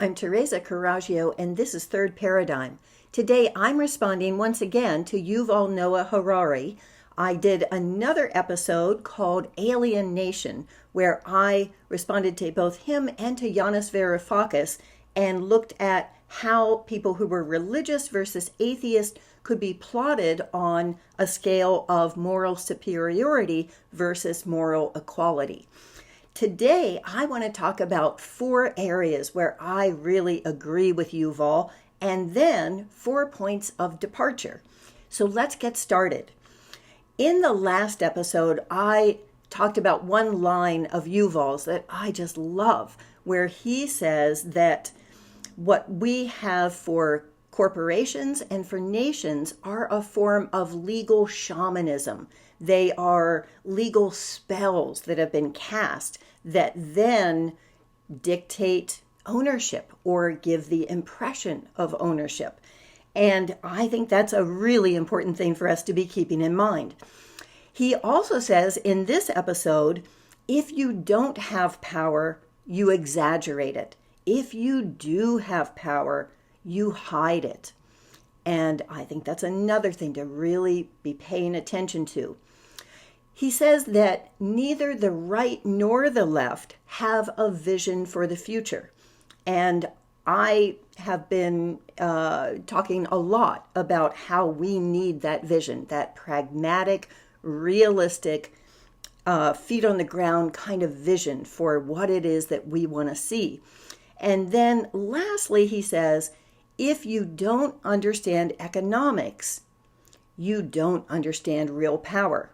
I'm Teresa Carraggio, and this is Third Paradigm. Today, I'm responding once again to Yuval Noah Harari. I did another episode called Alien Nation, where I responded to both him and to Yanis Varoufakis and looked at how people who were religious versus atheist could be plotted on a scale of moral superiority versus moral equality. Today, I want to talk about 4 areas where I really agree with Yuval, and then 4 points of departure. So let's get started. In the last episode, I talked about one line of Yuval's that I just love, where he says that what we have for corporations and for nations are a form of legal shamanism. They are legal spells that have been cast that then dictate ownership or give the impression of ownership. And I think that's a really important thing for us to be keeping in mind. He also says in this episode, if you don't have power, you exaggerate it. If you do have power, you hide it. And I think that's another thing to really be paying attention to. He says that neither the right nor the left have a vision for the future. And I have been talking a lot about how we need that vision, that pragmatic, realistic, feet on the ground kind of vision for what it is that we want to see. And then lastly, he says, if you don't understand economics, you don't understand real power.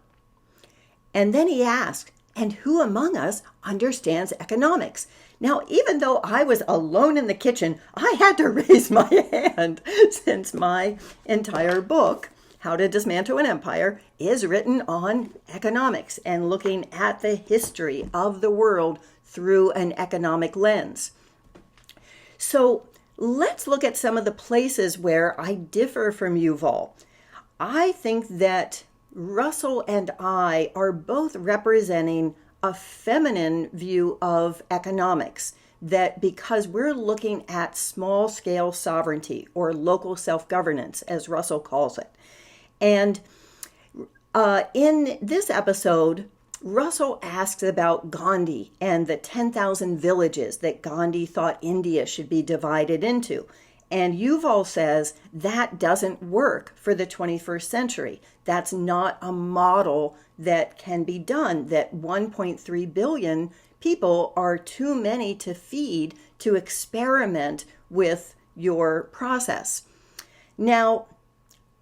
And then he asked, and who among us understands economics? Now, even though I was alone in the kitchen, I had to raise my hand since my entire book, How to Dismantle an Empire, is written on economics and looking at the history of the world through an economic lens. So let's look at some of the places where I differ from Yuval. I think that Russell and I are both representing a feminine view of economics, that because we're looking at small-scale sovereignty or local self-governance, as Russell calls it. And in this episode, Russell asks about Gandhi and the 10,000 villages that Gandhi thought India should be divided into. And Yuval says that doesn't work for the 21st century. That's not a model that can be done, that 1.3 billion people are too many to feed to experiment with your process. Now,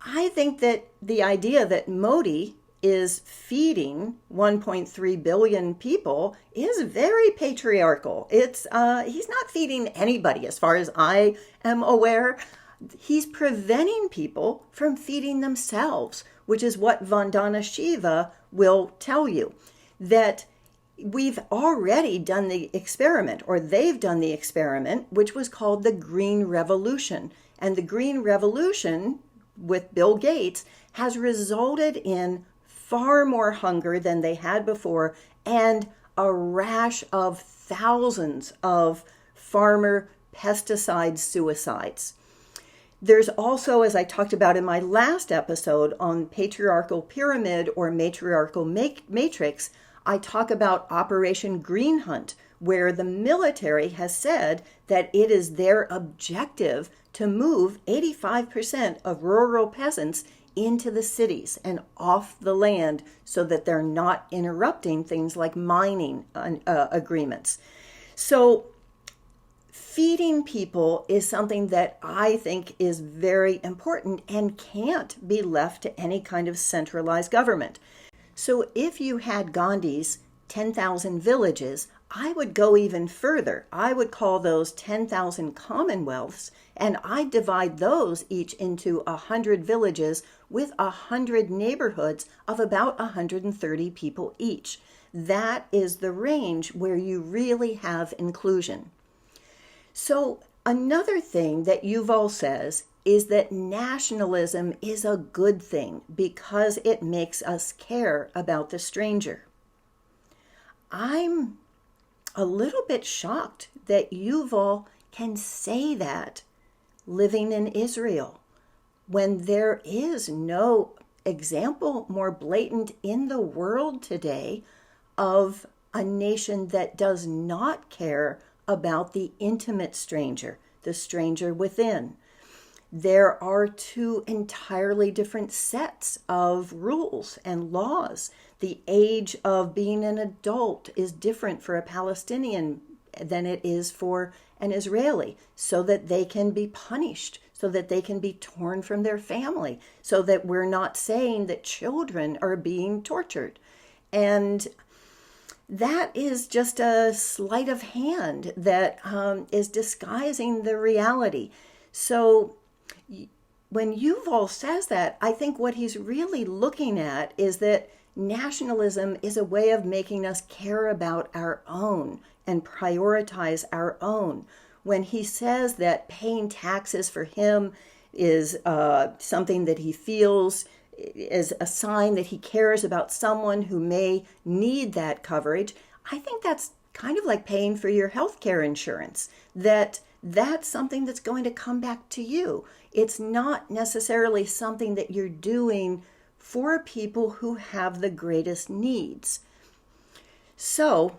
I think that the idea that Modi is feeding 1.3 billion people is very patriarchal. He's not feeding anybody as far as I am aware. He's preventing people from feeding themselves, which is what Vandana Shiva will tell you, that we've already done the experiment, or they've done the experiment, which was called the Green Revolution. And the Green Revolution with Bill Gates has resulted in far more hunger than they had before, and a rash of thousands of farmer pesticide suicides. There's also, as I talked about in my last episode on patriarchal pyramid or matriarchal matrix, I talk about Operation Green Hunt, where the military has said that it is their objective to move 85% of rural peasants into the cities and off the land so that they're not interrupting things like mining agreements. So feeding people is something that I think is very important and can't be left to any kind of centralized government. So if you had Gandhi's 10,000 villages, I would go even further. I would call those 10,000 commonwealths, and I'd divide those each into 100 villages with 100 neighborhoods of about 130 people each. That is the range where you really have inclusion. So another thing that Yuval says is that nationalism is a good thing because it makes us care about the stranger. I'm a little bit shocked that Yuval can say that living in Israel when there is no example more blatant in the world today of a nation that does not care about the intimate stranger, the stranger within. There are two entirely different sets of rules and laws. The age of being an adult is different for a Palestinian than it is for an Israeli, so that they can be punished, so that they can be torn from their family, so that we're not saying that children are being tortured. And that is just a sleight of hand that is disguising the reality. So when Yuval says that, I think what he's really looking at is that nationalism is a way of making us care about our own and prioritize our own. When he says that paying taxes for him is something that he feels is a sign that he cares about someone who may need that coverage, I think that's kind of like paying for your health care insurance, that's something that's going to come back to you. It's not necessarily something that you're doing for people who have the greatest needs. So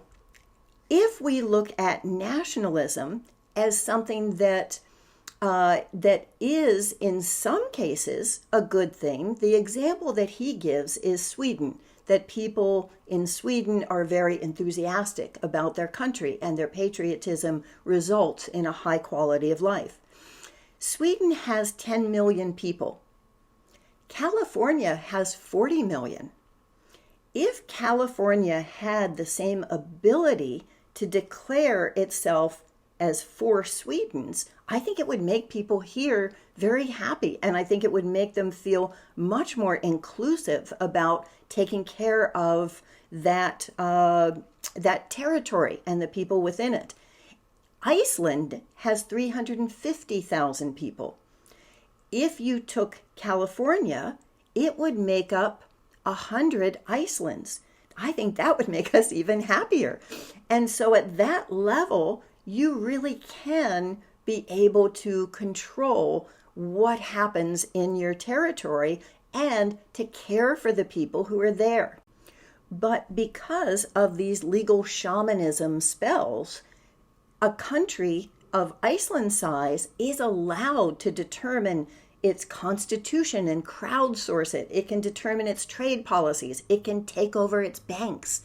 if we look at nationalism as something that is in some cases a good thing, the example that he gives is Sweden, that people in Sweden are very enthusiastic about their country and their patriotism results in a high quality of life. Sweden has 10 million people. California has 40 million. If California had the same ability to declare itself as for Swedes, I think it would make people here very happy, and I think it would make them feel much more inclusive about taking care of that territory and the people within it. Iceland has 350,000 people. If you took California, it would make up 100 Icelands. I think that would make us even happier. And so at that level, you really can be able to control what happens in your territory and to care for the people who are there. But because of these legal shamanism spells, a country of Iceland's size is allowed to determine its constitution and crowdsource it. It can determine its trade policies. It can take over its banks.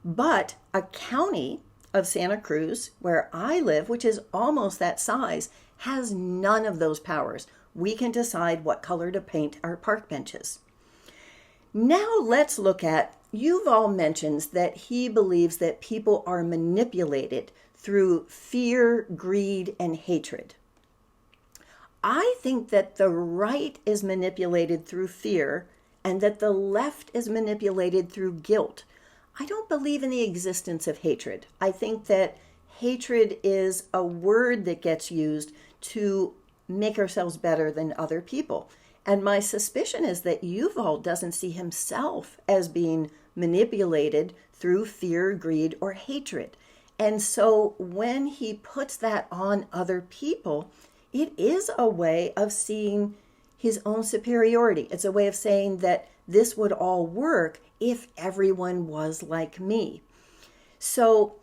But a county of Santa Cruz, where I live, which is almost that size, has none of those powers. We can decide what color to paint our park benches. Now let's look at, Yuval mentions that he believes that people are manipulated through fear, greed, and hatred. I think that the right is manipulated through fear and that the left is manipulated through guilt. I don't believe in the existence of hatred. I think that hatred is a word that gets used to make ourselves better than other people. And my suspicion is that Yuval doesn't see himself as being manipulated through fear, greed, or hatred. And so when he puts that on other people, it is a way of seeing his own superiority. It's a way of saying that this would all work if everyone was like me. So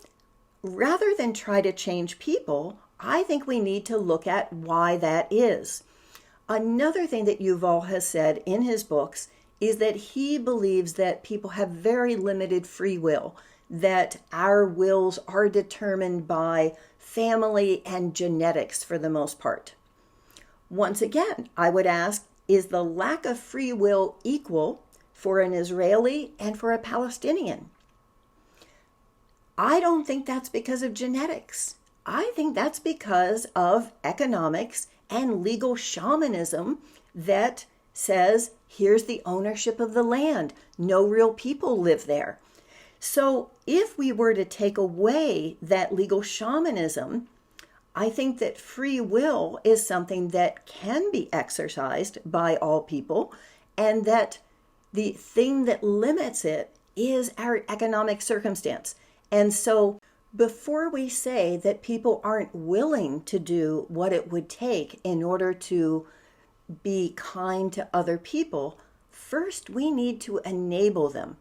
rather than try to change people, I think we need to look at why that is. Another thing that Yuval has said in his books is that he believes that people have very limited free will, that our wills are determined by family and genetics for the most part. Once again, I would ask, is the lack of free will equal for an Israeli and for a Palestinian? I don't think that's because of genetics. I think that's because of economics and legal shamanism that says, here's the ownership of the land. No real people live there. So if we were to take away that legal shamanism, I think that free will is something that can be exercised by all people, and that the thing that limits it is our economic circumstance. And so Before we say that people aren't willing to do what it would take in order to be kind to other people, first we need to enable them.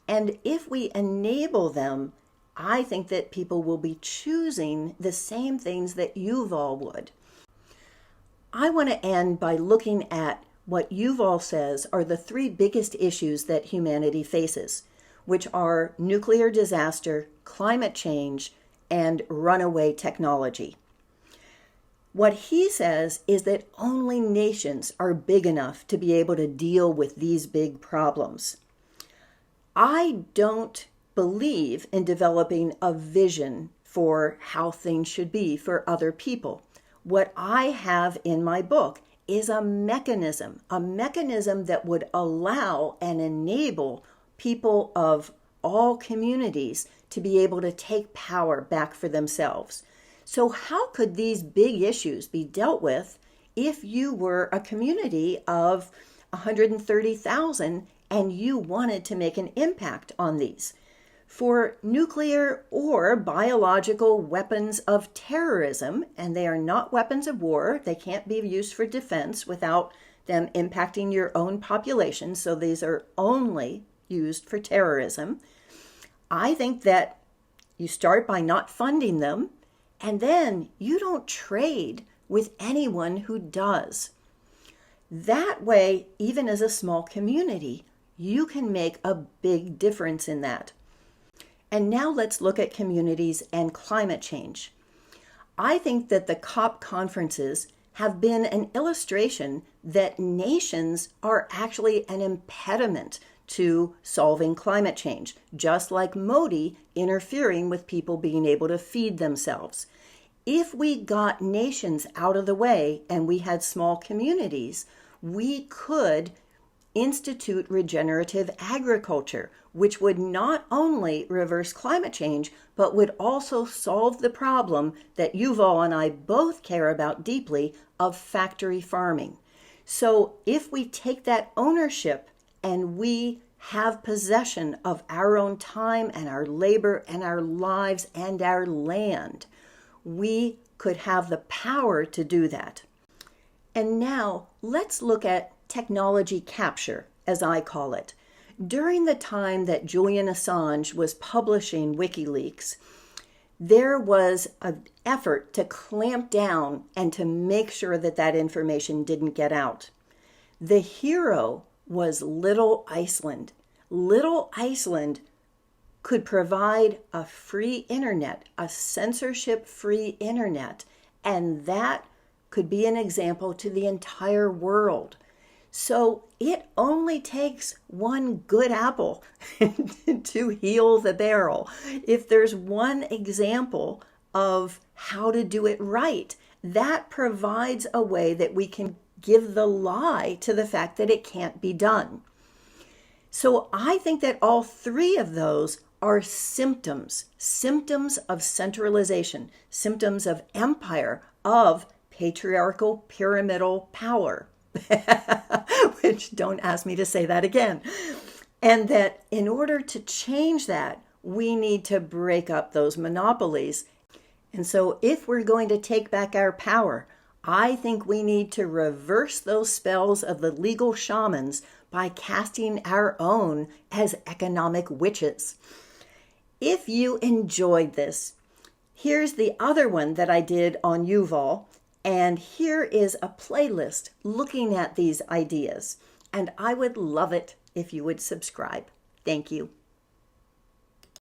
And if we enable them, I think that people will be choosing the same things that Yuval would. I want to end by looking at what Yuval says are the three biggest issues that humanity faces, which are nuclear disaster, climate change, and runaway technology. What he says is that only nations are big enough to be able to deal with these big problems. I don't believe in developing a vision for how things should be for other people. What I have in my book is a mechanism that would allow and enable people of all communities to be able to take power back for themselves. So how could these big issues be dealt with if you were a community of 130,000 and you wanted to make an impact on these? For nuclear or biological weapons of terrorism, and they are not weapons of war, they can't be used for defense without them impacting your own population, so these are only used for terrorism. I think that you start by not funding them, and then you don't trade with anyone who does. That way, even as a small community, you can make a big difference in that. And now let's look at communities and climate change. I think that the COP conferences have been an illustration that nations are actually an impediment to solving climate change, just like Modi interfering with people being able to feed themselves. If we got nations out of the way and we had small communities, we could institute regenerative agriculture, which would not only reverse climate change, but would also solve the problem that Yuval and I both care about deeply of factory farming. So if we take that ownership and we have possession of our own time and our labor and our lives and our land, we could have the power to do that. And now let's look at technology capture, as I call it. During the time that Julian Assange was publishing WikiLeaks, there was an effort to clamp down and to make sure that that information didn't get out. The hero was Little Iceland. Little Iceland could provide a free internet, a censorship-free internet, and that could be an example to the entire world. So it only takes one good apple to heal the barrel. If there's one example of how to do it right, that provides a way that we can give the lie to the fact that it can't be done. So I think that all three of those are symptoms of centralization, symptoms of empire, of patriarchal pyramidal power. Which, don't ask me to say that again. And that in order to change that, we need to break up those monopolies. And so if we're going to take back our power, I think we need to reverse those spells of the legal shamans by casting our own as economic witches. If you enjoyed this, here's the other one that I did on Yuval. And here is a playlist looking at these ideas. And I would love it if you would subscribe. Thank you.